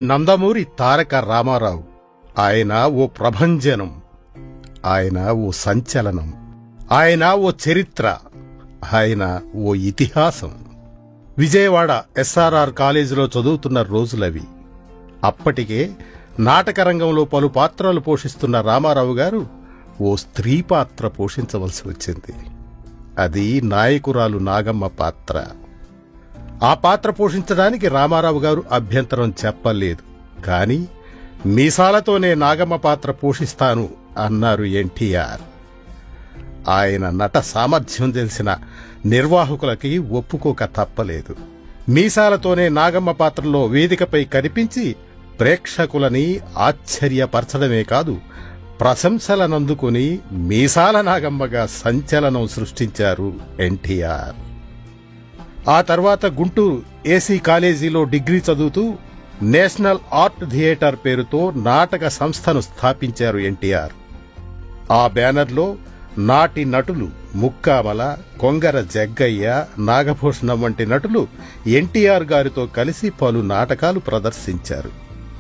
నందమూరి తారక రామారావు. ఆయన ఓ ప్రభంజనం, ఆయన ఓ సంచలనం, ఆయన ఓ చరిత్ర, ఆయన ఓ ఇతిహాసం. విజయవాడ ఎస్ఆర్ఆర్ కాలేజీలో చదువుతున్న రోజులవి. అప్పటికే నాటకరంగంలో పలు పాత్రలు పోషిస్తున్న రామారావు గారు ఓ స్త్రీ పాత్ర పోషించవలసి వచ్చింది. అది నాయకురాలు నాగమ్మ పాత్ర. ఆ పాత్ర పోషించడానికి రామారావు గారు అభ్యంతరం చెప్పలేదు. కాని మీసాలతోనే నాగమ్మ పాత్ర పోషిస్తాను అన్నారు ఎన్టీఆర్. ఆయన నట సామర్థ్యం తెలిసిన నిర్వాహకులకి ఒప్పుకోక తప్పలేదు. మీసాలతోనే నాగమ్మ పాత్రలో వేదికపై కనిపించి ప్రేక్షకులని ఆశ్చర్యపరచడమే కాదు, ప్రశంసలనందుకుని మీసాల నాగమ్మగా సంచలనం సృష్టించారు ఎన్టీఆర్. ఆ తర్వాత గుంటూరు ఏసీ కాలేజీలో డిగ్రీ చదువుతూ నేషనల్ ఆర్ట్ థియేటర్ పేరుతో నాటక సంస్థను స్థాపించారు ఎన్టీఆర్. ఆ బ్యానర్లో నాటి నటులు ముక్కామల, కొంగర జగ్గయ్య, నాగభూషణం వంటి నటులు ఎన్టీఆర్ గారితో కలిసి పలు నాటకాలు ప్రదర్శించారు.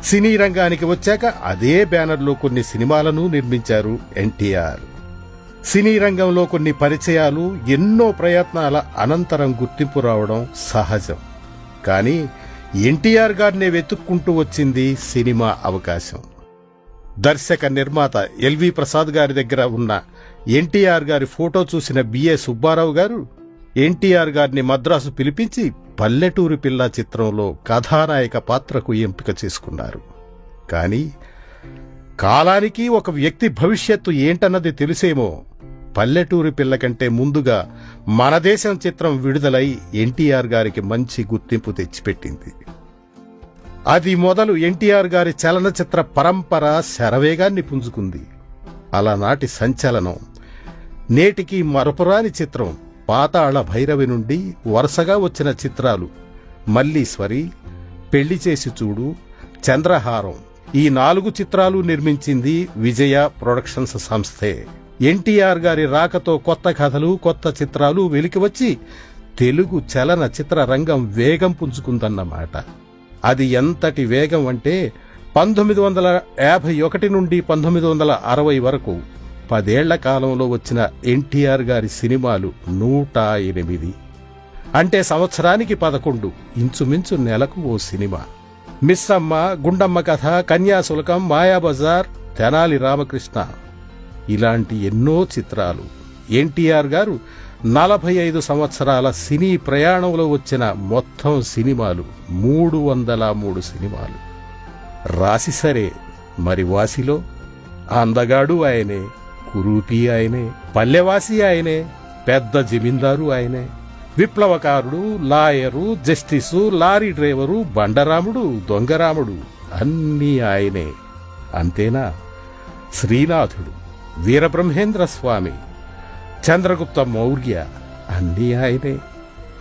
సినీ రంగానికి వచ్చాక అదే బ్యానర్లో కొన్ని సినిమాలను నిర్మించారు ఎన్టీఆర్. సినీ రంగంలో కొన్ని పరిచయాలు, ఎన్నో ప్రయత్నాల అనంతరం గుర్తింపు రావడం సహజం. కానీ ఎన్టీఆర్ గారినే వెతుక్కుంటూ వచ్చింది సినిమా అవకాశం. దర్శక నిర్మాత ఎల్వి ప్రసాద్ గారి దగ్గర ఉన్న ఎన్టీఆర్ గారి ఫోటో చూసిన బిఏ సుబ్బారావు గారు ఎన్టీఆర్ గారిని మద్రాసు పిలిపించి పల్లెటూరి పిల్ల చిత్రంలో కథానాయక పాత్రకు ఎంపిక చేసుకున్నారు. కాని కాలానికి ఒక వ్యక్తి భవిష్యత్తు ఏంటన్నది తెలిసేమో, పల్లెటూరి పిల్ల కంటే ముందుగా మన దేశం చిత్రం విడుదలై ఎన్టీఆర్ గారికి మంచి గుర్తింపు తెచ్చిపెట్టింది. అది మొదలు ఎన్టీఆర్ గారి చలనచిత్ర పరంపర శరవేగాన్ని పుంజుకుంది. అలనాటి సంచలనం నేటికి మరపురాని చిత్రం పాతాళ భైరవి నుండి వరుసగా వచ్చిన చిత్రాలు మల్లీశ్వరి, పెళ్లి చేసి చూడు, చంద్రహారం. ఈ 4 చిత్రాలు నిర్మించింది విజయ ప్రొడక్షన్స్ సంస్థే. ఎన్టీఆర్ గారి రాకతో కొత్త కథలు, కొత్త చిత్రాలు వెలికివచ్చి తెలుగు చలన చిత్ర రంగం వేగం పుంజుకుందన్నమాట. అది ఎంతటి వేగం అంటే 1951 నుండి 1960 వరకు 10 ఏళ్ల కాలంలో వచ్చిన ఎన్టీఆర్ గారి సినిమాలు 108. అంటే సంవత్సరానికి 11, ఇంచుమించు నెలకు ఓ సినిమా. మిస్సమ్మ, గుండమ్మ కథ, కన్యాశుల్కం, మాయాబజార్, తెనాలి రామకృష్ణ, ఇలాంటి ఎన్నో చిత్రాలు. ఎన్టీఆర్ గారు 45 సంవత్సరాల సినీ ప్రయాణంలో వచ్చిన మొత్తం సినిమాలు 303 సినిమాలు. రాసి సరే, మరి వాసిలో అందగాడు ఆయనే, కురూపి ఆయనే, పల్లెవాసి ఆయనే, పెద్ద జమీందారు ఆయనే, విప్లవకారుడు, లాయరు, జస్టిసు, లారీ డ్రైవరు, బండరాముడు, దొంగరాముడు అన్నీ ఆయనే. అంతేనా, శ్రీనాథుడు, వీరబ్రహ్మేంద్ర స్వామి, చంద్రగుప్త మౌర్య అన్నీ ఆయనే.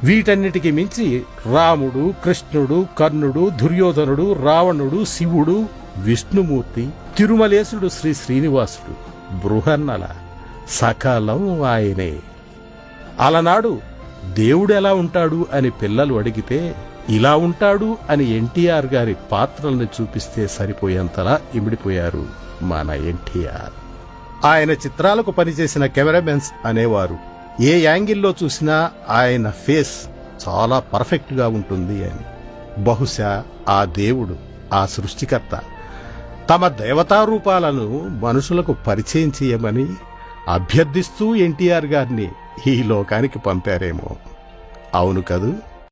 వీటన్నిటికి మించి రాముడు, కృష్ణుడు, కర్ణుడు, దుర్యోధనుడు, రావణుడు, శివుడు, విష్ణుమూర్తి, తిరుమలేశుడు, శ్రీ శ్రీనివాసుడు, బృహన్నల సకాలం ఆయనే. అలనాడు దేవుడెలా ఉంటాడు అని పిల్లలు అడిగితే ఇలా ఉంటాడు అని ఎన్టీఆర్ గారి పాత్రల్ని చూపిస్తే సరిపోయేంతలా ఇమిడిపోయారు మన ఎన్టీఆర్. ఆయన చిత్రాలకు పనిచేసిన కెమెరామెన్స్ అనేవారు ఏ యాంగిల్లో చూసినా ఆయన ఫేస్ చాలా పర్ఫెక్ట్ గా ఉంటుంది అని. బహుశా ఆ దేవుడు, ఆ సృష్టికర్త తమ దేవతారూపాలను మనుషులకు పరిచయం చేయమని అభ్యర్థిస్తూ ఎన్టీఆర్ గారిని ఈ లోకానికి పంపారేమో. అవును కదూ.